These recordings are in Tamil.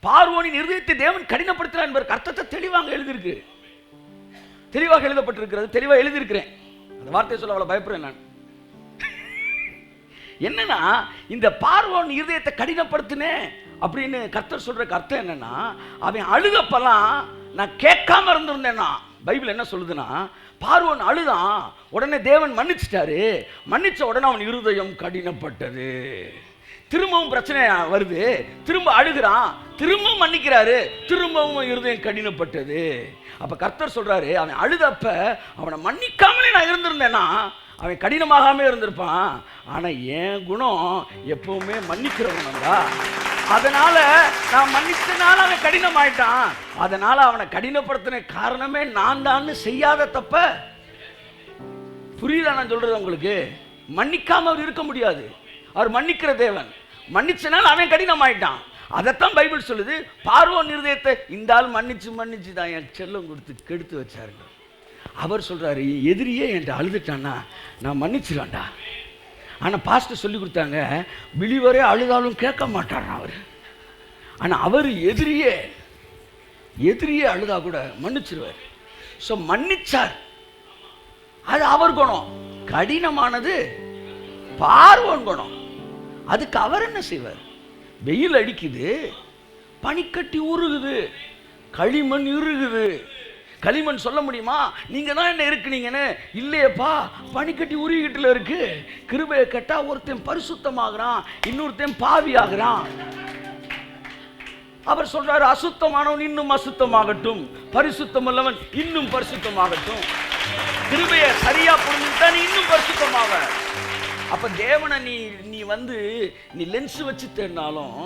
பார்வோனின் இருதயத்தை தேவன் கடினப்படுத்தினார் என்பதற்கு அர்த்தத்தை தெளிவாக எழுதியிருக்கு, தெளிவாக எழுதப்பட்டிருக்கிறது, தெளிவாக எழுதியிருக்கிறேன். அந்த வார்த்தையை சொல்ல அவ்வளவு பயப்படுறேன் நான். என்னன்னா, இந்த பார்வோன் இருதயத்தை கடினப்படுத்தினேன் அப்படின்னு கர்த்தர் சொல்றதுக்கு அர்த்தம் என்னன்னா, அவன் அழுதப்பெல்லாம் நான் கேட்காம இருந்திருந்தேன்னா, பைபிள் என்ன சொல்லுதுன்னா, பார்வோன் அழுதான், உடனே தேவன் மன்னிச்சிட்டாரு, மன்னிச்ச உடனே அவன் இருதயம் கடினப்பட்டது. திரும்பவும் பிரச்சனை வருது, திரும்ப அழுகிறான், திரும்பவும் மன்னிக்கிறாரு, திரும்பவும் இருதயம் கடினப்பட்டது. அப்ப கர்த்தர் சொல்றாரு, அவன் அழுதப்ப அவனை மன்னிக்காமலே நான் இருந்திருந்தேன்னா அவன் கடினமாகாம இருந்திருப்பான். ஆனா என் குணம் எப்பவுமே மன்னிக்கிற குணம் தான். அதனால நான் மன்னிச்சனால அவன் கடினமாயிட்டான். அதனால அவனை கடினப்படுத்தின காரணமே நான் தான். செய்யாத தப்ப புரியுதா நான் சொல்றது உங்களுக்கு? மன்னிக்காம அவர் இருக்க முடியாது. அவர் மன்னிக்கிற தேவன். மன்னிச்சனால அவன் கடினமாயிட்டான். அதைத்தான் பைபிள் சொல்லுது. பார்வோன் இருதயத்தை இந்த ஆள் மன்னிச்சு மன்னிச்சு தான் என் செல்லம் கொடுத்து கெடுத்து வச்சாருங்க. அவர் சொல்றாரு, எதிரியே என்கிட்ட அழுதுட்டான்னா நான் மன்னிச்சிருவேன்டா. ஆனால் பாஸ்டர் சொல்லி கொடுத்தாங்க, பிலிவரே அழுதாலும் கேட்க மாட்டார் அவர். ஆனால் அவர் எதிரியே அழுதா கூட மன்னிச்சிருவார். ஸோ மன்னிச்சார், அது அவர் குணம். கடினமானது பார்வோன் குணம். அதுக்கு அவர் என்ன செய்வார்? வெயில் அடிக்குது, பனிக்கட்டி உருகுது, களிமண் இறுகுது. களிமண் சொல்ல முடியுமா நீங்க தான் என்ன இருக்குனீங்கன்னு? இல்லையப்பா, பனிக்கட்டி உருகிட்டுல இருக்கு. கிருபையை கேட்டா ஒருத்தன் பரிசுத்தமாகறான், இன்னொருத்தன் பாவி ஆகிறான். அவர் சொல்றாரு, அசுத்தமானவன் இன்னும் அசுத்தமாகட்டும், பரிசுத்தம் உள்ளவன் இன்னும் பரிசுத்தமாகட்டும். கிருபையை சரியா புரிஞ்சுட்டா நீ இன்னும் பரிசுத்தமாக. அப்ப தேவனை நீ வந்து நீ லென்ஸ் வச்சு தேடினாலும்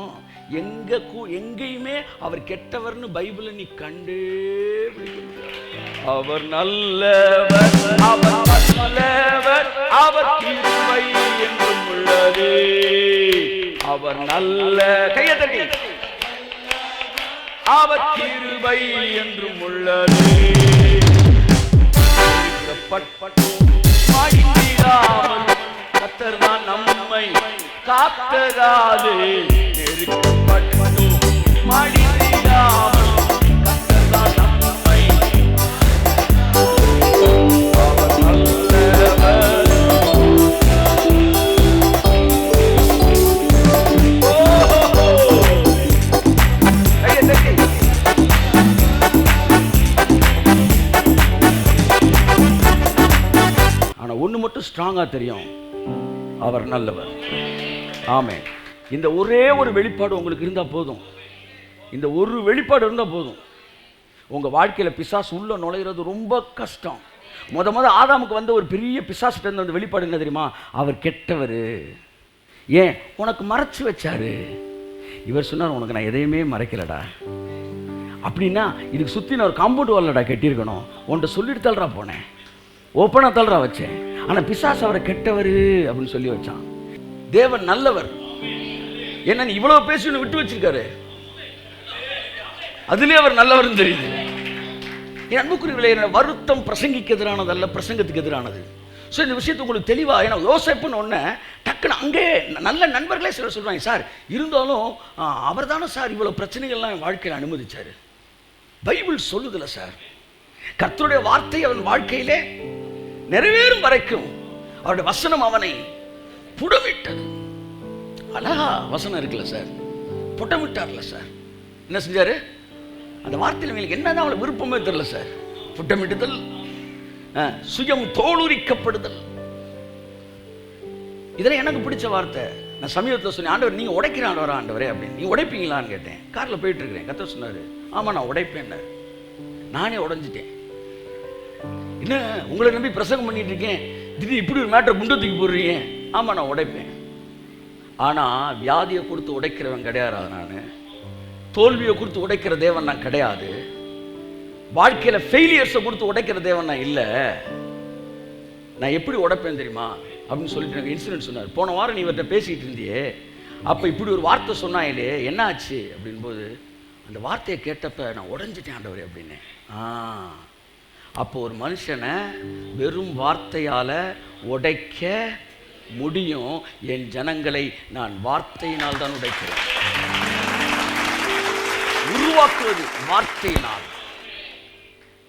எங்கேயுமே அவர் கெட்டவர்னு பைபிளை நீ கண்டே. அவர் நல்லவர், அவர் நல்லவர், அவர் கிருபை என்றும் உள்ளதே. அவர் நல்ல கையை தட்டி, அவர் கிருபை என்றும் உள்ளதே. கர்த்தர் தான் நம்மை காத்ததாலே நெருக்கப்பட்டோம், மடிந்திடாமல் கர்த்தர் தான் நம்மை. அவர் நல்லவர். ஆனா ஒண்ணு மட்டும் ஸ்ட்ராங்கா தெரியும், அவர் நல்லவர். ஆமென். இந்த ஒரே ஒரு வெளிப்பாடு உங்களுக்கு இருந்தா போதும். இந்த ஒரு வெளிப்பாடு இருந்தா போதும். உங்க வாழ்க்கையில பிசாசு உள்ள நுழையிறது ரொம்ப கஷ்டம். முத ஆதாமுக்கு வந்த ஒரு பெரிய பிசாசுட்ட இருந்த அந்த வெளிப்பாடு என்ன தெரியுமா? அவர் கெட்டவர். ஏன்? உனக்கு மறைச்சு வச்சாரு. இவர் சொன்னார், உனக்கு நான் எதையுமே மறைக்கலடா. அப்படின்னா இதுக்கு சுத்தி நான் ஒரு காம்பவுண்ட் வால்லடா கட்டியிருக்கணும், உன்கிட்ட சொல்லிட்டு தள்ளுறா போனேன், ஓப்பனா தள்ளுறா வச்சேன். ஆனா பிசாசு அவரை கெட்டவர் அப்படின்னு சொல்லி வச்சான். தேவன் நல்லவர். என்ன இவ்வளவு பேசி விட்டு வச்சிருக்காரு, அதுலயே அவர் நல்லவர் தெரியுது. என் அன்புக்குரியவர்களே, வருத்தம் பிரசங்கிக்கு எதிரானது அல்ல, பிரசங்கத்துக்கு எதிரானது. ஸோ இந்த விஷயத்தை உங்களுக்கு தெளிவா, ஏன்னா யோசிப்புன்னு ஒன்று டக்குன்னு அங்கே நல்ல நண்பர்களே சிலர் சொல்றாங்க, சார் இருந்தாலும் அவர் தானே சார் இவ்வளவு பிரச்சனைகள்லாம் என் வாழ்க்கையில் அனுமதிச்சாரு. பைபிள் சொல்லுதில்ல சார், கர்த்தருடைய வார்த்தை அவன் வாழ்க்கையிலே நிறைவேறும் வரைக்கும் அவருடைய வசனம் அவனை புடமிட்டது. அழகா வசனம் இருக்குல்ல சார், புட்டமிட்டார்ல சார். என்ன செஞ்சாரு? அந்த வார்த்தையில் உங்களுக்கு என்னதான் அவளை விருப்பமே தெரியல சார். புட்டமிட்டுதல், சுயம் தோலுரிக்கப்படுதல், இதெல்லாம் எனக்கு பிடிச்ச வார்த்தை. நான் சமீபத்தில் சொன்னேன், ஆண்டவர் நீங்க உடைக்கிற ஆண்டவரே அப்படின்னு. நீ உடைப்பீங்களான்னு கேட்டேன். காரில் போயிட்டு இருக்கிறேன். கர்த்தர் சொன்னாரு, ஆமா நான் உடைப்பேன். நானே உடைஞ்சிட்டேன். என்ன உங்களை நம்பி பிரசங்கம் பண்ணிட்டு இருக்கேன், திடீர்னு இப்படி ஒரு மேட்டரை குண்டு தூக்கி போடுறீங்க. ஆமா நான் உடைப்பேன். ஆனா வியாதியை கொடுத்து உடைக்கிறவன் கிடையாது. நான் தோல்வியை கொடுத்து உடைக்கிற தேவன் நான் கிடையாது. வாழ்க்கையில ஃபெயிலியர்ஸை கொடுத்து உடைக்கிற தேவன் நான் இல்லை. நான் எப்படி உடைப்பேன் தெரியுமா அப்படின்னு சொல்லிட்டு எனக்கு இன்சிடென்ட் சொன்னார். போன வாரம் நீ இவர்கிட்ட பேசிட்டு இருந்தியே, அப்ப இப்படி ஒரு வார்த்தை சொன்னாயிலே, என்ன ஆச்சு அப்படின் போது, அந்த வார்த்தையை கேட்டப்ப நான் உடைஞ்சிட்டேன் ஆண்டவரே அப்படின்னு. அப்போ ஒரு மனுஷனை வெறும் வார்த்தையால உடைக்க முடியும். என் ஜனங்களை நான் வார்த்தையினால் தான் உடைக்கிறேன். உருவாக்குவது வார்த்தையினால்,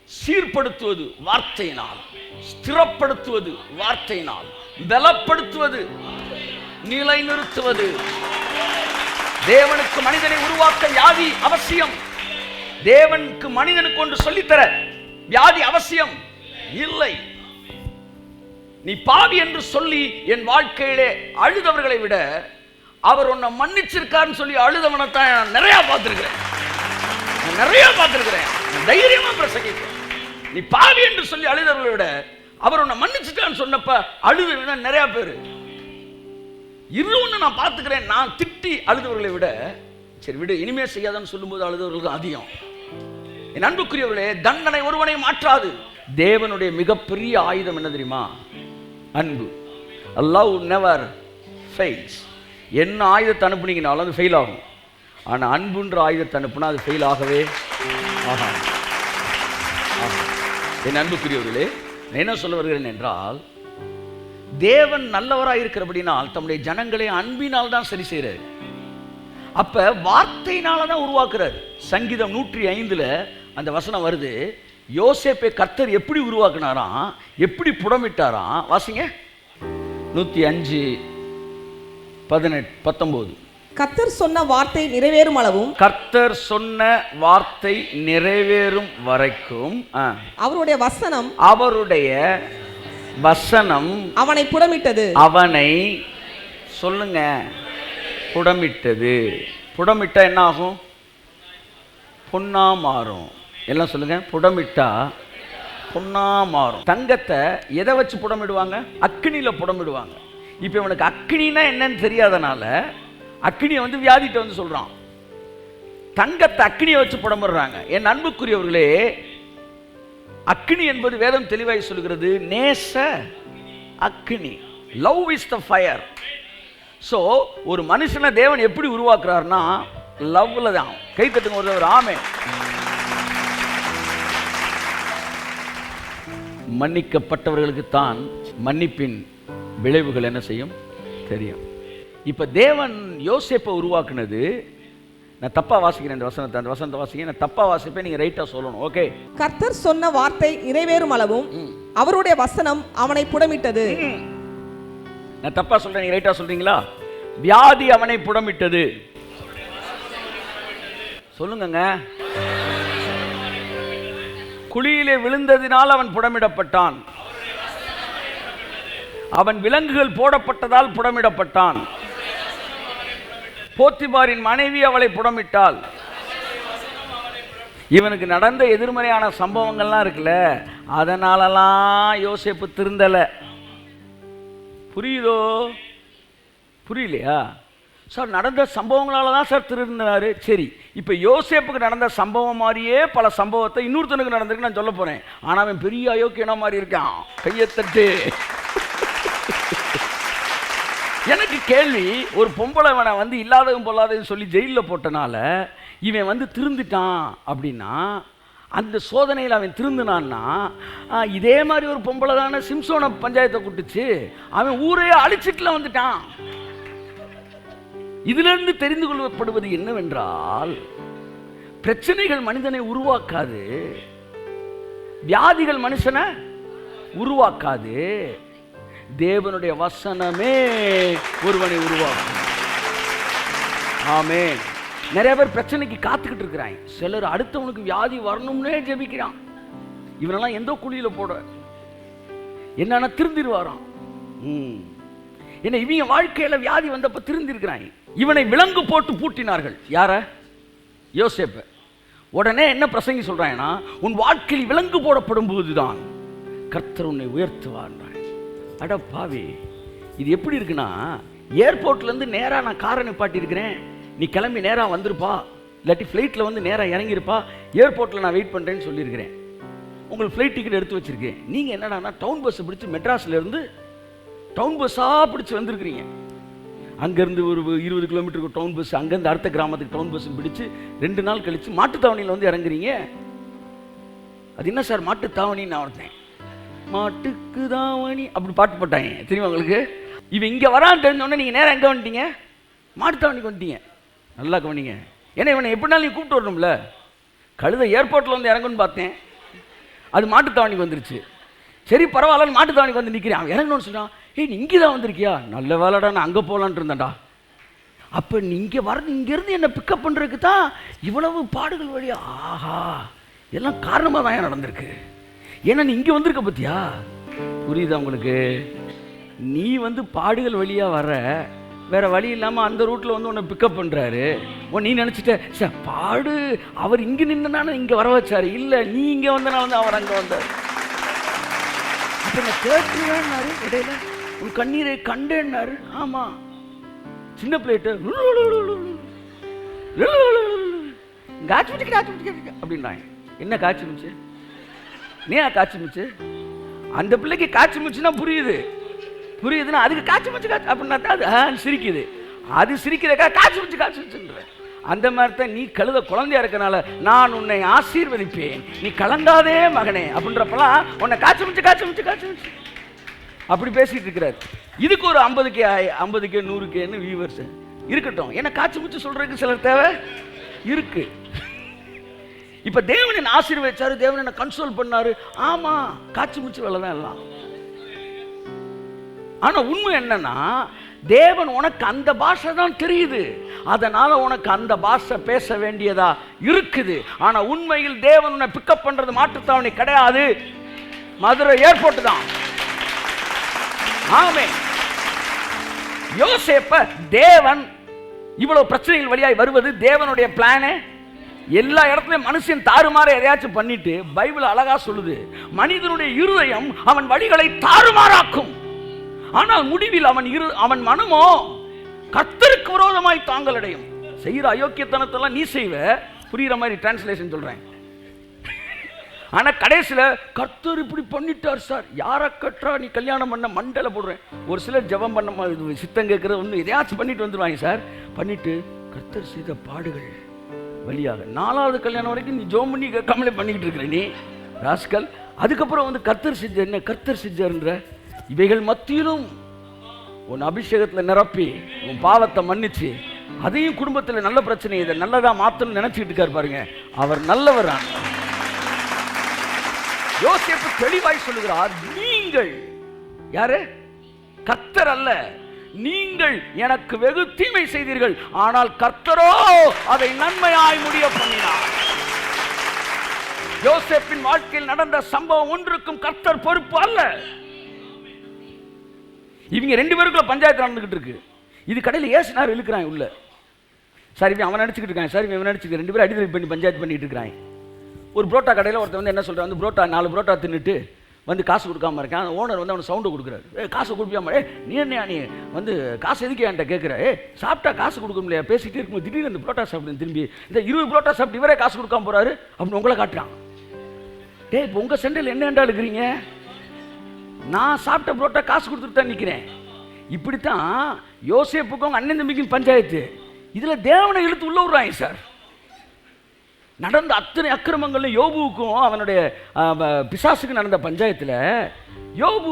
சீர்படுத்துவது வார்த்தையினால், ஸ்திரப்படுத்துவது வார்த்தையினால், பலப்படுத்துவது, நிலைநிறுத்துவது. தேவனுக்கு மனிதனை உருவாக்க வியாதி அவசியம். தேவனுக்கு மனிதனுக்கு ஒன்று சொல்லித்தர வியாதி அவசியம் இல்லை. நீ பாவி என்று சொல்லி என் வாழ்க்கையிலே அழுதவர்களை விட அவர் உன்னை மன்னிச்சிருக்காருன்னு சொல்லி அழுதவனைத்தான் நான் நிறைய பார்த்திருக்கிறேன். தைரியமா பிரசங்கிக்கிறேன். நீ பாவி என்று சொல்லி அழுதவர்களை விட அவர் உன்னை மன்னிச்சிட்டான்னு சொன்னப்ப அழுத நிறைய பேர். இன்னொன்னு நான் பார்த்துக்கிறேன், நான் திட்டி அழுதவர்களை விட சரி விடு இனிமே செய்யாதான்னு சொல்லும்போது அழுதவர்களுக்கு அதிகம். என் அன்புக்குரியவர்களே, தண்டனை ஒருவனை மாற்றாது. தேவனுடைய மிகப்பெரிய ஆயுதம் என்ன தெரியுமா? அன்பு. Love never fails. என்ன ஆயுதத்தை அனுப்புனீங்கனாலும் அது ஃபெயில் ஆகும். ஆனால் அன்புன்ற ஆயுதத்தை அனுப்புனா அது ஃபெயில் ஆகவே ஆகாது. என் அன்புக்குரியவர்களே, என்ன சொல்ல வருகிறேன் என்றால், தேவன் நல்லவராக இருக்கிறபடினால் தம்முடைய ஜனங்களை அன்பினால் தான் சரி செய்கிறார். அப்ப வார்த்தையினால தான் உருவாக்குறாரு. சங்கீதம் 105 அந்த வசனம் வருது. யோசேப்பை கர்த்தர் எப்படி உருவாக்குனாராம், எப்படி புடமிட்டாராம். வாசிங்க. 105:18-19. கர்த்தர் சொன்ன வார்த்தை நிறைவேறும் அளவும், கர்த்தர் சொன்ன வார்த்தை நிறைவேறும் வரைக்கும் அவருடைய வசனம் அவனை புடமிட்டது. அவனை சொல்லுங்க புடமிட்டது. புடமிட்டா என்ன ஆகும்? பொன்னா மாறும். எல்லாம் சொல்லுங்க. புடமிட்டா பொன்னா மாறும். தங்கத்தை எதை வச்சு புடமிடுவாங்க? அக்கினியில புடமிடுவாங்க. இப்ப இவனுக்கு அக்கினினா என்னன்னு தெரியாதனால அக்கினியை வந்து வியாதிட்ட வந்து சொல்றான். தங்கத்தை அக்கினியை வச்சு புடமிடுறாங்க. என் அன்புக்குரியவர்களே, அக்கினி என்பது வேதம் தெளிவாய் சொல்கிறது நேச அக்கினி. Love is the fire. So ஒரு மனுஷனை தேவன் எப்படி உருவாக்குறாருன்னா லவ்ல தான். கை தட்டுங்க ஒருவர். ஆமென். மன்னிக்கப்பட்டவர்களுக்கு தான் மன்னிப்பின் விளைவுகள் என்ன செய்யும் தெரியும். இப்ப தேவன் யோசேப்பை உருவாக்குனது. நான் தப்பா வாசிக்கிறேன் இந்த வசனத்தை. அந்த வசனத்தை வாசிக்க. நான் தப்பா வாசிப்பேன், நீங்க ரைட்டா சொல்லணும். ஓகே. கர்த்தர் சொன்ன வார்த்தை நிறைவேறும் அளவும் அவருடைய வசனம் அவனை புடமிட்டது. நான் தப்பா சொல்றேன், நீங்க ரைட்டா சொல்றீங்களா? வியாதி அவனை புடமிட்டது. சொல்லுங்க. குழியிலே விழுந்ததினால் அவன் புடமிடப்பட்டான். அவன் விலங்குகள் போடப்பட்டதால் புடமிடப்பட்டான். போத்திபாரின் மனைவி அவளை புடமிட்டாள். இவனுக்கு நடந்த எதிர்மறையான சம்பவங்கள்லாம் இருக்குல்ல, அதனாலலாம் யோசேப்பு திருந்தல. புரியுதோ? புரியலையா சார்? நடந்த சம்பவங்களால தான் சார் திருந்தினாரு. சரி, இப்போ யோசேப்புக்கு நடந்த சம்பவம் மாதிரியே பல சம்பவத்தை இன்னொருத்தனுக்கு நடந்திருக்கு நான் சொல்ல போறேன். ஆனால் அவன் பெரிய அயோக்கியனா மாதிரி இருக்கான். கையத்தட்டு. எனக்கு கேள்வி, ஒரு பொம்பளைவனை வந்து இல்லாதவன் பொல்லாதவன் சொல்லி ஜெயிலில் போட்டனால இவன் வந்து திருந்துட்டான் அப்படின்னா, அந்த சோதனையில் அவன் திருந்தினான்னா, இதே மாதிரி ஒரு பொம்பளை தானே சிம்சோனை பஞ்சாயத்தை கூட்டுச்சு, அவன் ஊரையே அழிச்சிட்டுல வந்துட்டான். இதிலிருந்து தெரிந்து கொள்ளப்படுவது என்னவென்றால், பிரச்சனைகள் மனிதனை உருவாக்காது, வியாதிகள் மனுஷனை உருவாக்காது, தேவனுடைய வசனமே ஒருவனை உருவாக்கும். ஆமென். நிறைய பேர் பிரச்சனைக்கு காத்துக்கிட்டு இருக்கிறாங்க. சிலர் அடுத்தவனுக்கு வியாதி வரணும்னே ஜெபிக்கிறான். இவனெல்லாம் எந்த குழியில போட என்னன்னா திருந்திருவாராம். என்ன இவங்க வாழ்க்கையில வியாதி வந்தப்ப திருந்திருக்கிறாங்க. இவனை விலங்கு போட்டு பூட்டினார்கள். யார? யோசேப்பு. உடனே என்ன பிரசங்கி சொல்றாங்கன்னா, உன் வாழ்க்கையில் விலங்கு போடப்படும் போதுதான் கர்த்தர் உன்னை உயர்த்துவார். அட பாவி, இது எப்படி இருக்குன்னா, ஏர்போர்ட்லேருந்து நேராக நான் காரை நிப்பாட்டி இருக்கிறேன், நீ கிளம்பி நேராக வந்திருப்பா, இல்லாட்டி ஃப்ளைட்டில் வந்து நேராக இறங்கியிருப்பா, ஏர்போர்ட்டில் நான் வெயிட் பண்ணுறேன்னு சொல்லியிருக்கிறேன். உங்களுக்கு ஃப்ளைட் டிக்கெட் எடுத்து வச்சுருக்கேன். நீங்கள் என்னடானா டவுன் பஸ்ஸை பிடிச்சி மெட்ராஸ்லேருந்து டவுன் பஸ்ஸாக பிடிச்சி வந்திருக்கிறீங்க. அங்கேருந்து ஒரு 20 கிலோமீட்டருக்கு டவுன் பஸ், அங்கேருந்து அடுத்த கிராமத்துக்கு டவுன் பஸ் பிடிச்சி 2 நாள் கழித்து மாட்டுத்தாவணியில் வந்து இறங்குறீங்க. அது என்ன சார் மாட்டுத்தாவணின்னு நான் வந்தேன். மாட்டுக்கு தாவணி அப்படி பாட்டு போட்டாங்க தெரியுமா உங்களுக்கு? இவன் இங்கே வரான்னு தெரிஞ்சோடனே நீங்கள் நேரம் எங்கே வந்துட்டீங்க? மாட்டுத்தாவணிக்கு வந்துட்டீங்க. நல்லா கவனிங்க. ஏன்னா இவனை எப்படினாலும் நீ கூப்பிட்டு வரணும்ல. கழுதை ஏர்போர்ட்டில் வந்து இறங்குன்னு பார்த்தேன், அது மாட்டுத்தாவணிக்கு வந்துருச்சு. சரி பரவாயில்லன்னு மாட்டுத்தாவணிக்கு வந்து நிற்கிறேன். அவன் இறங்கணும்னு சொன்னான். ஏய் நீ இங்கே தான் வந்திருக்கியா, நல்ல வேலைடா, நான் அங்கே போகலான்ட்டு இருந்தேன்டா. அப்போ நீ இங்கே இங்கேருந்து என்னை பிக்கப் பண்ணுறதுக்கு தான் இவ்வளவு பாடுகள் வழியா. ஆஹா, எல்லாம் காரணமாக தான் நடந்திருக்கு. ஏன்னா நீ இங்கே வந்திருக்க பத்தியா, புரியுதா உங்களுக்கு? நீ வந்து பாடுகள் வழியாக வர, வேற வழி இல்லாமல் அந்த ரூட்டில் வந்து உன்னை பிக்கப் பண்ணுறாரு. நீ நினச்சிட்ட சார் பாடு அவர் இங்கே நின்றுனாலும் இங்கே வர வச்சாரு. இல்லை, நீ இங்கே வந்தனால வந்து அவர் அங்கே வந்தார். அப்போ நான் கேட்குறாரு, இடையில உன் கண்ணீரை கண்டேன்னாரு. ஆமாம், சின்ன பிளேட்டு அப்படின்றாங்க. என்ன காய்ச்சி மிச்சு? ஏன் காய்ச்சி மிச்சு? அந்த பிள்ளைக்கு காய்ச்சி மிச்சுன்னா புரியுதுன்னா அதுக்கு காய்ச்சி மிச்சு அப்படின்னா தான் அது சிரிக்குது. அது சிரிக்கிறக்கா காய்ச்சி மிச்சுன்ற. அந்த மாதிரி தான் நீ கழுத குழந்தையா இருக்கனால நான் உன்னை ஆசீர்வதிப்பேன், நீ கலங்காதே மகனே அப்படின்றப்பெல்லாம் உன்னை காய்ச்சி மிச்சு அப்படி பேசிட்டு இருக்கிறார். இதுக்கு ஒரு 50K 100Kன்னு வியூவர்ஸ் இருக்கட்டும். ஏன்னா காய்ச்சி மிச்சு சொல்றதுக்கு சிலர் தேவை இருக்கு. இப்ப தேவன் என்ன ஆசீர்வதிச்சாரு, தேவன் என்ன கன்சோல் பண்ணாரு. ஆமா, காய்ச்சி மிச்சு வேலை தான் எல்லாம். ஆனா உண்மை என்னன்னா, தேவன் உனக்கு அந்த பாஷை தான் தெரியுது, அதனால உனக்கு அந்த பாஷை பேச வேண்டியதா இருக்குது. ஆனா உண்மையில் தேவன் உன்னை பிக்கப் பண்றது மாட்டுத்தாவணி கிடையாது, மதுரை ஏர்போர்ட் தான். ஆமென். யோசேப்ப தேவன் இவ்வளவு பிரச்சனைகள் வழியாய் வருவது தேவனுடைய பிளானே. எல்லா இடத்துலயும் மனுஷன் தாறுமாற எதையாச்சும் பண்ணிட்டு பைபிள் அழகா சொல்லுது, மனிதனுடைய இருதயம் அவன் வழிகளை தாறுமாறாக்கும், ஆனால் முடிவில் அவன் மனமோ கர்த்தருக்கு விரோதமாய் தாங்கள் அடையும். செய்யற அயோக்கியத்தனத்தெல்லாம் நீ செய்வ, புரியுற மாதிரி டிரான்ஸ்லேஷன் சொல்றேன். ஆனா கடைசியில கர்த்தர் இப்படி பண்ணிட்டார் சார், யாரை கற்றா நீ கல்யாணம் பண்ண மண்டல போடுறேன். ஒரு சிலர் ஜெபம் பண்ண சித்தம் கேட்கறது ஒன்று எதையாச்சும் பண்ணிட்டு வந்துடுவாங்க சார். பண்ணிட்டு கர்த்தர் செய்த பாடுகள் வழியாக 4வது கல்யாணம் வரைக்கும் நீ ஜோம் பண்ணி கேட்காமலே பண்ணிக்கிட்டு இருக்கிற நீ ராஸ்கல். அதுக்கப்புறம் வந்து கர்த்தர் செஞ்சார், என்ன கர்த்தர் செஞ்சார்ன்ற இவைகள் மத்தியிலும் உன் அபிஷேகத்தில் நிரப்பி உன் பாவத்தை மன்னிச்சு அதையும் குடும்பத்தில் நல்ல பிரச்சனை இதை நல்லதா மாத்தணும்னு நினைச்சுக்கிட்டு இருக்காரு பாருங்க. அவர் நல்லவர். யோசேப்பு தெளிவாய் சொல்லுகிறார், நீங்கள் யாரு? கர்த்தர் அல்ல, நீங்கள் எனக்கு வெகு தீமை செய்தீர்கள், ஆனால் கர்த்தரோ அதை நன்மையாய் முடிய பண்ணினார். யோசேப்பின் வாழ்க்கையில் நடந்த சம்பவம் ஒன்றுக்கும் கர்த்தர் பொறுப்பு அல்ல. இவங்க 2 பேருக்குள்ள பஞ்சாயத்து நடந்துகிட்டு இருக்கு. இது கடையில் ஏசுனார் இழுக்கிறான் உள்ள. சரி அவன் நடிச்சுக்கிட்டு இருக்கான், சரி இவன் நடிச்சுக்கிட்டு 2 பேரும் அடிதல் பண்ணி பஞ்சாயத்து பண்ணிட்டு இருக்கிறான். ஒரு புரோட்டா கடையில் ஒருத்தர் வந்து என்ன சொல்கிறான், வந்து புரோட்டா 4 புரோட்டா தின்னுட்டு வந்து காசு கொடுக்காம இருக்கான். அந்த ஓனர் வந்து அவனை சவுண்டு கொடுக்குறாரு, காசு கொடுப்பியாம, நீ என்ன நீ வந்து காசு எதுக்கு என்கிட்ட கேட்குற, சாப்பிட்டா காசு கொடுக்க முடியாது, பேசிகிட்டே இருக்கும்போது திடீர்னு அந்த புரோட்டா சாப்பிட்டு திரும்பி இந்த 20 புரோட்டா சாப்பிட்டு இவரே காசு கொடுக்காம போகிறாரு அப்படின்னு உங்களை காட்டுறான். இப்போ உங்கள் சென்டரில் என்ன என்றா இருக்கிறீங்க, நான் சாப்பிட்ட புரோட்டா காசு கொடுத்துட்டு தான் நிற்கிறேன். இப்படித்தான் யோசேப்புக்கும் அண்ணன் தம்பிக்கும் பஞ்சாயத்து. இதில் தேவனை இழுத்து உள்ள விடுறாங்க சார். நடந்த அத்தனை அக்கிரமங்களும் யோபுவுக்கும் அவனுடைய பிசாசுக்கு நடந்த பஞ்சாயத்தில் யோபு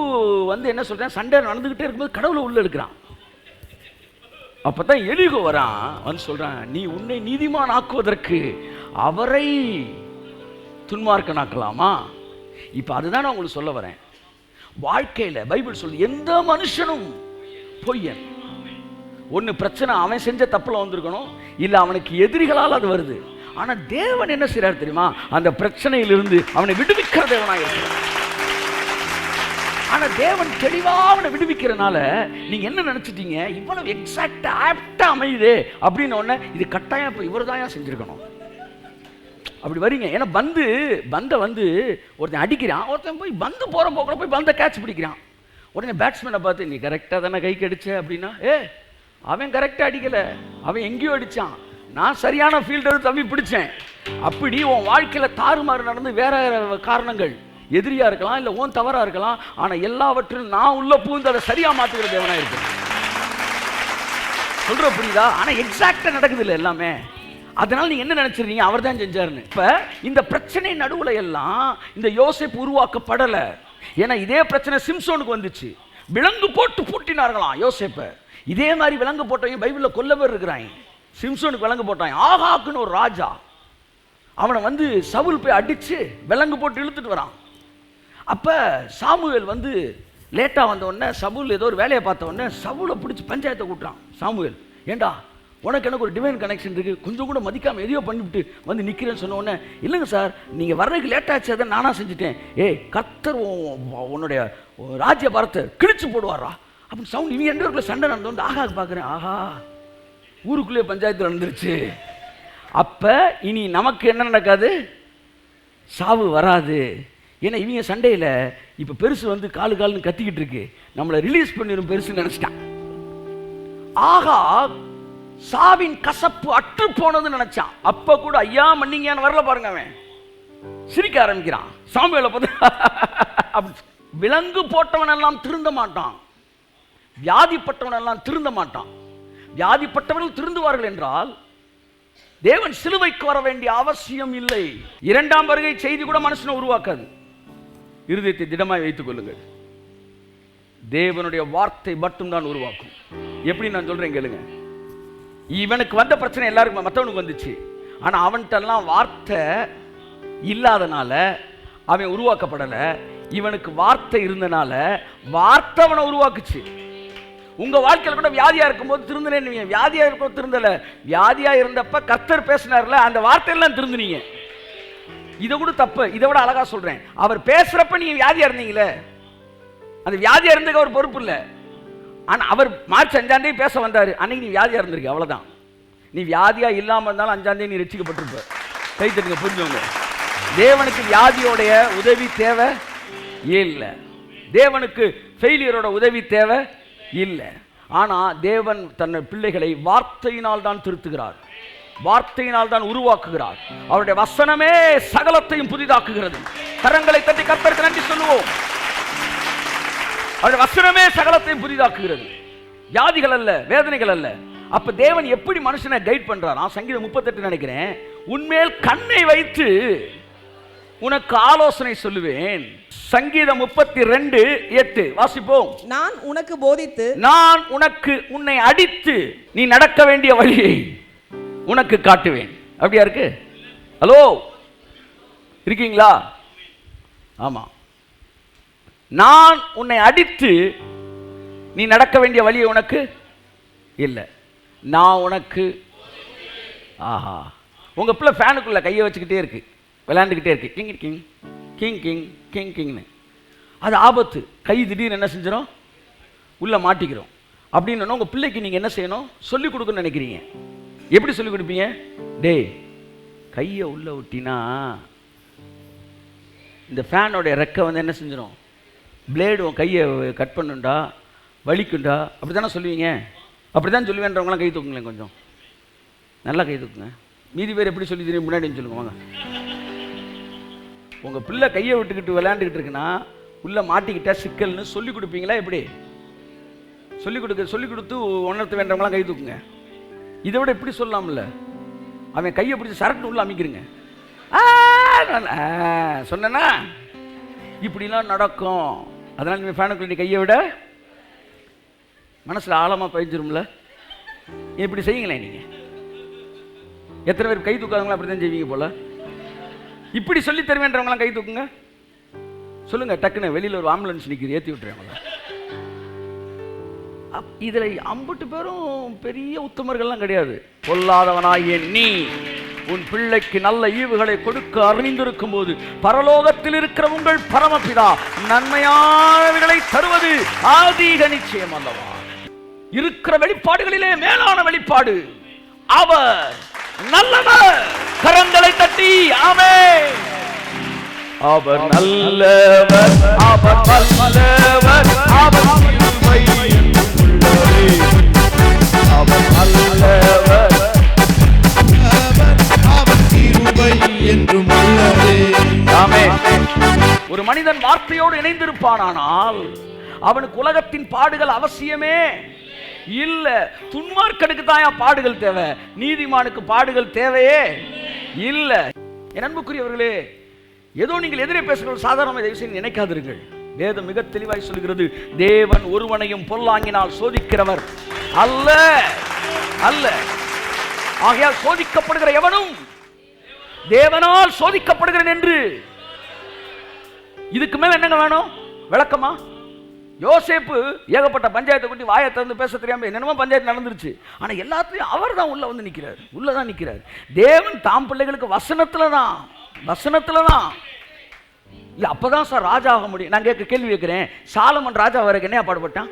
வந்து என்ன சொல்றான், சண்டை நடந்துகிட்டே இருக்கும்போது கடவுளை உள்ள எடுக்கிறான். அப்பதான் எலிகோ வரான், வந்து சொல்றான், நீ உன்னை நீதிமான் ஆக்குவதற்கு அவரை துன்மார்க்கனாக்கலாமா? இப்ப அதுதான் நான் உங்களுக்கு சொல்ல வரேன். வாழ்க்கையில பைபிள் சொல்லு, எந்த மனுஷனும் பொய்யன். ஒன்னு பிரச்சனை அவன் செஞ்ச தப்புல வந்திருக்கணும், இல்ல அவனுக்கு எதிரிகளால் அது வருது. ஆனா தேவன் என்ன செய்றாரு தெரியுமா, அந்த பிரச்சனையிலிருந்து அவனை விடுவிக்கிற தேவனாக இருக்கிறார். ஆனா தேவன் தெளிவா அவனை விடுவிக்கிறனால நீங்க என்ன நினைச்சிட்டீங்க, இவ்வளவு எக்ஸாக்டா ஆப்டா அமையுது அப்படின்னு ஒண்ணு, இது கட்டாயம் இப்ப இவர் தான் செஞ்சிருக்கணும் அப்படி வரீங்க. ஏன்னா பந்தை வந்து ஒருத்தன் அடிக்கிறான், ஒருத்தன் போய் பந்து போற போக்குல போய் பந்தை கேட்ச் பிடிக்கிறான். உடனே பேட்ஸ்மேனை பார்த்து, நீ கரெக்டா தானே கை கடிச்ச அப்படின்னா, அவன் கரெக்டா அடிக்கல, அவன் எங்கேயோ அடிச்சான், நான் சரியான ஃபீல்டர் தம்பி பிடிச்சேன். அப்படி உன் வாழ்க்கையில தாறுமாறு நடந்து வேற காரணங்கள் எதிரியா இருக்கலாம், இல்ல உன் தவறா இருக்கலாம். ஆனா எல்லாவற்றிலும் நான் உள்ள பூந்து அதை சரியா மாத்துகிற தேவனா இருக்கு. சொல்ற புரியுதா? ஆனா எக்ஸாக்டா நடக்குது இல்ல எல்லாமே. அதனால நீங்க என்ன நினைச்சிருக்கீங்க, அவர் தான் செஞ்சாருன்னு. இப்ப இந்த பிரச்சனை நடுவுல எல்லாம் இந்த யோசேப்பு உருவாக்கப்படல. ஏன்னா இதே பிரச்சனை சிம்சோனுக்கு வந்துச்சு, விலங்கு போட்டு பூட்டினார்களாம் யோசேப்ப. இதே மாதிரி விலங்கு போட்டவங்க பைபிள்ல கொல்ல பேர் இருக்கிறாங்க. சிம்சோனுக்கு விலங்கு போட்டாங்க. ஆகாக்குன்னு ஒரு ராஜா, அவனை வந்து சவுல் போய் அடிச்சு விலங்கு போட்டு இழுத்துட்டு வரான். அப்போ சாமுவேல் வந்து லேட்டாக வந்த உடனே சவுல் ஏதோ ஒரு வேலையை பார்த்த உடனே சவுலை பிடிச்சி பஞ்சாயத்தை கூட்டுறான். சாமுவேல், ஏண்டா உனக்கு எனக்கு ஒரு டிவைன் கனெக்ஷன் இருக்குது, கொஞ்சம் கூட மதிக்காமல் எதையோ பண்ணிவிட்டு வந்து நிற்கிறேன்னு சொன்ன உடனே, இல்லைங்க சார் நீங்கள் வர்றதுக்கு லேட்டாச்சு, அதை நானாக செஞ்சுட்டேன். ஏய் கர்த்தர் உன்னுடைய ராஜ்ய பாரத்தை கிழிச்சு போடுவாரா அப்படின்னு சவுண்ட். இவங்க 2 பேருக்குள்ள சண்டை நடந்து ஆகா பார்க்குறேன், ஆஹா ஊருக்குள்ளேயே பஞ்சாயத்து நடந்துருச்சு. அப்போ இனி நமக்கு என்ன நடக்காது, சாவு வராது. ஏன்னா இவங்க சண்டையில் இப்போ பெருசு வந்து காலுன்னு கத்திக்கிட்டு இருக்கு, நம்மளை ரிலீஸ் பண்ணிடும் பெருசுன்னு நினச்சிட்டான். ஆகா சாவின் கசப்பு அற்று போனதுன்னு நினைச்சான். அப்ப கூட ஐயா மன்னிங்கன்னு வரல பாருங்க, அவன் சிரிக்க ஆரம்பிக்கிறான். சாமுவேலை பார்த்து விலங்கு போட்டவன் எல்லாம் திருந்த மாட்டான், வியாதிப்பட்டவன் எல்லாம் திருந்த மாட்டான். வியாதிப்பட்டவர்கள் திருந்துவார்கள் என்றால் தேவன் சிலுவைக்கு வர வேண்டிய அவசியம் இல்லை. 2ஆம் வருகை செய்தி கூட மனுஷனை உருவாக்காது. இருதயத்தை திடமாய் வைத்துக் கொள்ளுங்கள். தேவனுடைய வார்த்தை மட்டும் தான் உருவாக்கும். எப்படி நான் சொல்றேன் கேளுங்க. இவனுக்கு வந்த பிரச்சனை எல்லாருக்கும் மற்றவனுக்கு வந்துச்சு. ஆனா அவன்கிட்டலாம் வார்த்தை இல்லாதனால அவன் உருவாக்கப்படலை. இவனுக்கு வார்த்தை இருந்தனால வார்த்தை அவனை உருவாக்குச்சு. உங்க வாழ்க்கையில் கூட வியாதியா இருக்கும்போது திருந்தினீங்க, வியாதியா இருக்கும் திருந்தல. வியாதியா இருந்தப்ப கர்த்தர் பேசினார்ல, அந்த வார்த்தையெல்லாம் திருந்தினீங்க. இதை கூட தப்பு, இதை விட அழகா சொல்றேன். அவர் பேசுறப்ப நீங்க வியாதியா இருந்தீங்களே, அந்த வியாதியா இருந்ததுக்கு அவர் பொறுப்பு இல்லை. ஆனா அவர் மார்ச் 5ஆம் தேதி பேச வந்தாரு, அன்னைக்கு நீ வியாதியா இருந்திருக்க, அவ்வளவுதான். நீ வியாதியா இல்லாம இருந்தாலும் 5ஆம் தேதி நீ ரட்சிக்கப்பட்டிருப்ப. கை தட்டுங்க, புரிஞ்சவங்க. தேவனுக்கு வியாதியோடைய உதவி தேவை இல்லை, தேவனுக்கு ஃபெயிலியரோட உதவி தேவை இல்லை. ஆனா தேவன் தன் பிள்ளைகளை வார்த்தையினால் தான் திருத்துகிறார், வார்த்தையினால் தான் உருவாக்குகிறார். அவருடைய வசனமே சகலத்தையும் புதிதாக்குகிறது. கரங்களை தட்டி கர்த்தருக்கு நன்றி சொல்லுவோம். அவருடைய வசனமே சகலத்தையும் புதிதாக்குகிறது, வியாதிகள் அல்ல, வேதனைகள் அல்ல. அப்ப தேவன் எப்படி மனுஷனை கைட் பண்றார்? சங்கீதம் 38 நினைக்கிறேன். உன்மேல் கண்ணை வைத்து உனக்கு ஆலோசனை சொல்லுவேன். சங்கீதம் 32:8 வாசிப்போம். நான் உனக்கு போதித்து, நான் உனக்கு உன்னை அடித்து நீ நடக்க வேண்டிய வழியை உனக்கு காட்டுவேன். அப்படியா இருக்கு? ஹலோ, இருக்கீங்களா? ஆமா. நான் உன்னை அடித்து நீ நடக்க வேண்டிய வழியை உனக்கு இல்லை, நான் உனக்கு. ஆஹா, உங்க பிள்ளை ஃபேனுக்குள்ள கையை வச்சுக்கிட்டே இருக்கு, விளையாண்டுக்கிட்டே இருக்கு, king king king king king கிங்னு. அது ஆபத்து. கை திடீர்னு என்ன செஞ்சிடும், உள்ள மாட்டிக்கிறோம். அப்படின்னு உங்க பிள்ளைக்கு நீங்க என்ன செய்யணும், சொல்லிக் கொடுக்கணும்னு நினைக்கிறீங்க. எப்படி சொல்லிக் கொடுப்பீங்க? டேய் கையை உள்ள விட்டினா இந்த ஃபேனோடைய ரெக்கை வந்து என்ன செஞ்சிடும், பிளேடு உன் கையை கட் பண்ணுண்டா, வலிக்குண்டா. அப்படி தானே சொல்லுவீங்க? அப்படி தான் சொல்லுவேன்றவங்களாம் கை தூக்குங்களேன், கொஞ்சம் நல்லா கை தூக்குங்க. மீதி பேர் எப்படி சொல்லி தெரியும் முன்னாடின்னு சொல்லுங்க வாங்க. உங்கள் பிள்ளை கையை விட்டுக்கிட்டு விளையாண்டுக்கிட்டு இருக்குன்னா உள்ள மாட்டிக்கிட்டா சிக்கல்னு சொல்லி கொடுப்பீங்களா? எப்படி சொல்லி கொடுத்து உணர்த்த வேண்டவங்களாம் கை தூக்குங்க. இதை விட எப்படி சொல்லலாம்ல, அவன் கையை பிடிச்சி சரக்கு உள்ள அமைக்கிறங்க சொன்னா இப்படிலாம் நடக்கும். அதனால நீ ஃபேனுக்குள்ள நீ கையை விட மனசுல ஆழமா பதிஞ்சிரும்ல. இப்படி செய்யுங்களேன். நீங்க எத்தனை பேர் கை தூக்காதவங்களா அப்படிதான் செய்வீங்க போல. இப்படி சொல்லி தருவேன்றவங்களாம் கை தூக்குங்க, சொல்லுங்க. டக்குன்னு வெளியில ஒரு ஆம்புலன்ஸ் நிற்கிது, ஏற்றி விட்டுருவாங்க. இதுல 50 பேரும் பெரிய உத்தமர்கள்லாம் கிடையாது. பொல்லாதவனாகிய நீ உன் பிள்ளைக்கு நல்ல ஈவுகளை கொடுக்க அறிந்திருக்கும் போது பரலோகத்தில் இருக்கிற உங்கள் பரமபிதா நன்மையானவைகளை தருவது அதிக நிச்சயம் அல்லவா? இருக்கிற வெளிப்பாடுகளிலே மேலான வெளிப்பாடு அவர் நல்லவர். கரங்களை தட்டி ஆமென். அவர் நல்லவர், அவர் வல்லவர், அவர் கிருபை உள்ளதே. அவர் நல்லவர், அவர் கிருபை என்றும் உள்ளதே. ஆமென். ஒரு மனிதன் வார்த்தையோடு இணைந்திருப்பானால் அவனுக்கு உலகத்தின் பாடுகள் அவசியமே இல்ல. துன்மார்க்கனுக்கு தான் பாடுகள் தேவை, நீதிமானுக்கு பாடுகள் தேவையே இல்ல. என் அன்புக்குரியவர்களே, ஏதோ நீங்கள் எதிரே பேசுகிற சாதாரண தயவு செய்து நினைக்காதீர்கள். வேதம் மிக தெளிவாய் சொல்கிறது, தேவன் ஒருவனையும் பொல்லாங்கினால் சோதிக்கிறவர் அல்ல அல்ல. ஆகையால் சோதிக்கப்படுகிற எவனும் தேவனால் சோதிக்கப்படுகிறேன் என்று. இதுக்கு மேல என்னங்க வேணும்? விளக்கமா? யோசேப்பு ஏகப்பட்ட பஞ்சாயத்தை கூட்டி வாயை திறந்து பேச தெரியாம என்னென்னமோ பஞ்சாயத்து நடந்துருச்சு. ஆனா எல்லாத்துலயும் அவர் தான் உள்ள வந்து நிக்கிறார், உள்ளதான் நிக்கிறார். தேவன் தாம் பிள்ளைகளுக்கு வசனத்துலதான் இல்ல அப்பதான் சார் ராஜா ஆக முடியும். நான் கேள்வி கேட்கிறேன், சாலமன் ராஜா வரைக்கும் என்ன பாடுபட்டான்?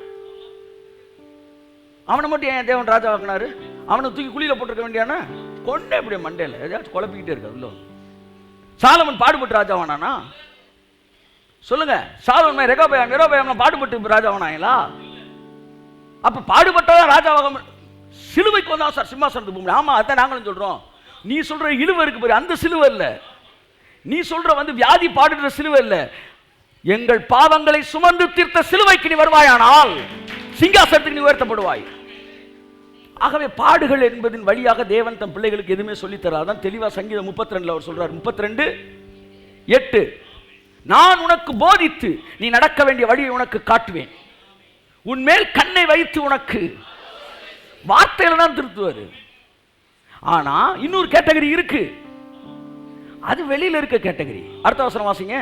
அவனை மட்டும் ஏன் தேவன் ராஜா ஆக்கினாரு? அவனை தூக்கி குழியில போட்டிருக்க வேண்டியானா? கொண்டே இப்படி மண்டையில ஏதாச்சும் குழப்பிக்கிட்டே இருக்க உள்ள. சாலமன் பாடுபட்டு ராஜாவானா? சொல்லுங்க. சாலமன் ரெகோபெயாம் பாடுபட்டு ராஜாவானாங்களா? அப்ப பாடுபட்டதான் ராஜாவாக. சிலுவைக்கு வந்தா சார் சிம்மாசனத்துக்கு போக. ஆமா, அதான் நாங்களும் சொல்றோம். நீ சொல்ற இழுவை இருக்கு பாரு, அந்த சிலுவை இல்ல. நீ சொல்ற வியாதி பாடுற சிலுவை இல்ல. எங்கள் பாவங்களை சுமந்து தீர்த்த சிலுவைக்கு நீ வருவாயானால் சிங்காசனத்துக்கு நீ உயர்த்தப்படுவாய். ஆகவே பாடுகள் என்பதின் வழியாக தேவன் தம் பிள்ளைகளுக்கு எதுவுமே சொல்லி தராதான். தெளிவா சங்கீதம் 32 அவர் சொல்றார், 32:8, நான் உனக்கு போதித்து நீ நடக்க வேண்டிய வழியை உனக்கு காட்டுவேன், உன்மேல் கண்ணை வைத்து உனக்கு. வார்த்தையில தான் திருத்துவாரு. ஆனா இன்னொரு கேட்டகரி இருக்கு, அது வெளியில இருக்க கேட்டகரி. அடுத்த வசனம் வாசிங்க.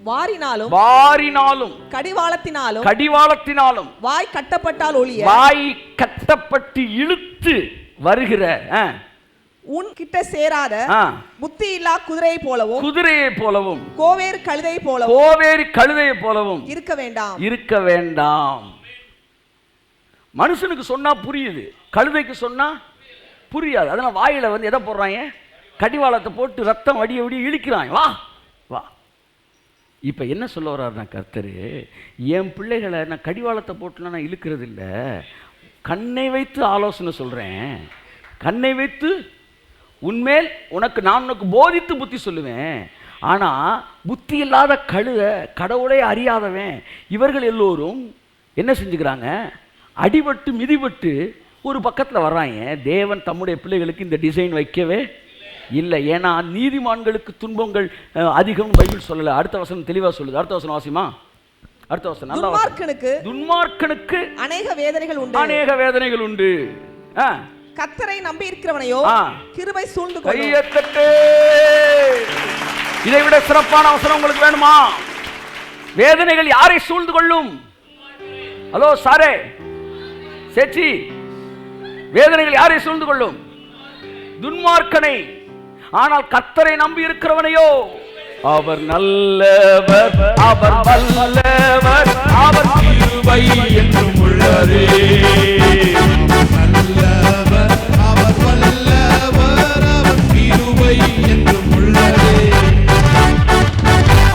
வாரினாலும் கடிவாளத்தினாலும் வாய் கட்டப்பட்டால் ஒழிய, வாய் கட்டப்பட்டு இழுத்து வருகிற உன் கிட்ட சேராத புத்தி இல்லா குதிரையை போலவும் கோவேறு கழுதை போலவும் இருக்க வேண்டாம். மனுஷனுக்கு சொன்னா புரியுது, கழுதைக்கு சொன்னா புரியாது. அதனால வாயில எதை போடுறாங்க? கடிவாளத்தை போட்டு ரத்தம் வடிய வடிய இழுக்கிறாங்க. வா வா. இப்ப என்ன சொல்ல வர்றாருன்னா கர்த்தர், என் பிள்ளைகளை நான் கடிவாளத்தை போட்டுலாம் நான் இழுக்கிறது இல்லை, கண்ணை வைத்து ஆலோசனை சொல்றேன். கண்ணை வைத்து உன்மேல் நான் உனக்கு போதித்து புத்தி சொல்லுவேன். ஆனா புத்தி இல்லாத கழுதை, கடவுளை அறியாதவன், இவர்கள் எல்லோரும் என்ன செஞ்சுக்கிறாங்க? அடிபட்டு மிதிபட்டு ஒரு பக்கத்தில் வர்றாங்க. தேவன் தம்முடைய பிள்ளைகளுக்கு இந்த டிசைன் வைக்கவே இல்லை. ஏன்னா நீதிமான்களுக்கு துன்பங்கள் அதிகம் பைபிள் சொல்லல. அடுத்த வசனம் தெளிவா சொல்லுது. அடுத்த வசனம் வாசிமா. அடுத்த வசனம். துன்மார்க்கனுக்கு அநேக வேதனைகள் உண்டு. கர்த்தரை நம்பி இருக்கிறவனையோ கிருபை சூழ்ந்து கொள்ளும். கையத்தட்டு. இதை விட சிறப்பான வசனம் உங்களுக்கு வேணுமா? வேதனைகள் யாரை சூழ்ந்து கொள்ளும்? ஹலோ சாரே சேச்சி, வேதனைகள் யாரை சூழ்ந்து கொள்ளும்? துன்மார்க்கனை. ஆனால் கர்த்தரை நம்பி இருக்கிறவனையோ அவர் நல்லவர், அவர் வல்லவர், அவர் கிருபை என்றும் உள்ளதே. நல்லவர், அவர் வல்லவர், அவர் கிருபை என்றும் உள்ளதே.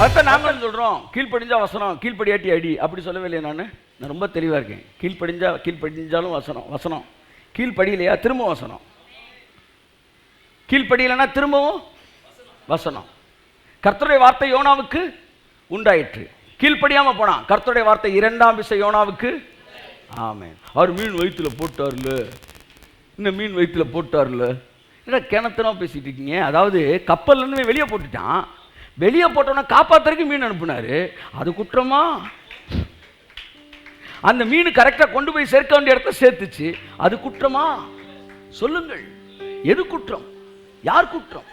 அதான் நாங்களும் சொல்றோம், கீழ்ப்படிஞ்சா வசனம், கீழ்ப்படியாட்டி அடி. அப்படி சொல்லவே இல்லையா? நான் ரொம்ப தெளிவா இருக்கேன். கீழ்ப்படிஞ்சாலும் வசனம், கீழ்ப்படியிலையா திரும்ப வசனம், கீழ்ப்படியலைன்னா திரும்பவும் வசனம். கர்த்தருடைய வார்த்தை யோனாவுக்கு உண்டாயிற்று, கீழ்ப்படியாம போனான். கர்த்தருடைய வார்த்தை 2ஆம் விசை யோனாவுக்கு. ஆமென். அவர் மீன் வயிற்றுல போட்டார்ல, இன்னும் மீன் வயிற்றுல போட்டார்ல. என்ன கிணத்துனா பேசிட்டு இருக்கீங்க? அதாவது கப்பல்ல இருந்து வெளியே போட்டுட்டான், வெளியே போட்டோன்னா காப்பாத்துறதுக்கு மீன் அனுப்புனாரு. அது குற்றமா? அந்த மீன் கரெக்டா கொண்டு போய் சேர்க்க வேண்டிய இடத்த சேர்த்துச்சு, அது குற்றமா? சொல்லுங்கள், எது குற்றம்? யார் குற்றம்?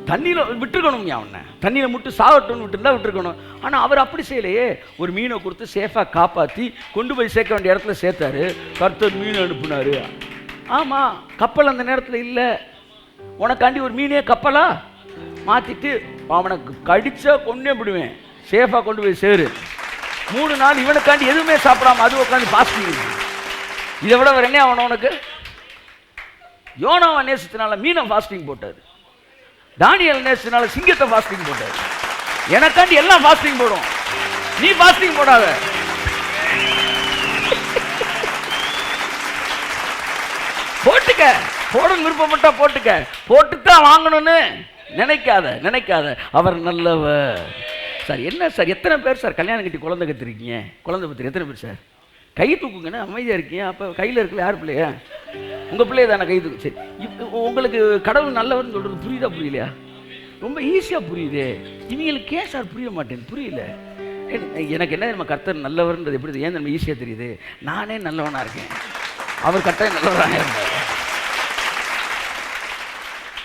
தண்ணியில விட்டுருக்கணும். அவனை தண்ணியில முட்டு சாகட்டும்னு விட்டுருக்கணும். ஆனா அவர் அப்படி செய்யலையே. ஒரு மீனை கொடுத்து சேஃபா காப்பாத்தி கொண்டு போய் சேர்க்க வேண்டிய இடத்துல சேர்த்தாரு. கர்த்தர் மீன் அனுப்புனாரு. ஆமா, கப்பல் அந்த நேரத்துல இல்ல. உனக்காண்டி ஒரு மீனே கப்பலா மாத்திட்டு அவனுக்கு கடிச்சா கொண்டே விடுவேன், சேஃபா கொண்டு போய் சேரு. 3 நாள் இவனுக்காண்டி எதுவுமே சாப்பிடாம அது உட்காந்து பாஸ்டிங். இதை விட வேற என்ன அவன? உனக்கு யோனாவை நேசத்தினால மீனை ஃபாஸ்டிங் போட்டாரு, தானியேல் நேசத்தினால சிங்கத்தை ஃபாஸ்டிங் போட்டாரு. எனக்காண்டி எல்லாம் ஃபாஸ்டிங் போடும், நீ ஃபாஸ்டிங் போடாத. போட்டுக்க, போடணும் விருப்பப்பட்டா போட்டுக்க, போட்டுத்தான் வாங்கணும்னு நினைக்காத. அவர் நல்லவர். சார் என்ன சார், எத்தனை பேர் சார் கல்யாணம் கட்டி குழந்தை கத்திருக்கீங்க? குழந்தை பத்திரி எத்தனை பேர் சார்? கை தூக்குங்கன்னு அமைதியாக இருக்கீங்க. அப்போ கையில் இருக்கல யார் பிள்ளையா? உங்கள் பிள்ளைய தானே கை தூக்கு. சரி, இப்போ உங்களுக்கு கடவுள் நல்லவர்னு சொல்கிறது புரியுதா புரியலையா? ரொம்ப ஈஸியாக புரியுதே. இவங்களுக்கு ஏன் சார் புரிய மாட்டேன்னு புரியல. எனக்கு என்ன நம்ம கர்த்தர் நல்லவர்ன்றது எப்படி ஏன் நம்ம ஈஸியாக தெரியுது? நானே நல்லவனாக இருக்கேன், அவர் கட்டாயம் நல்லவராக இருந்தார்.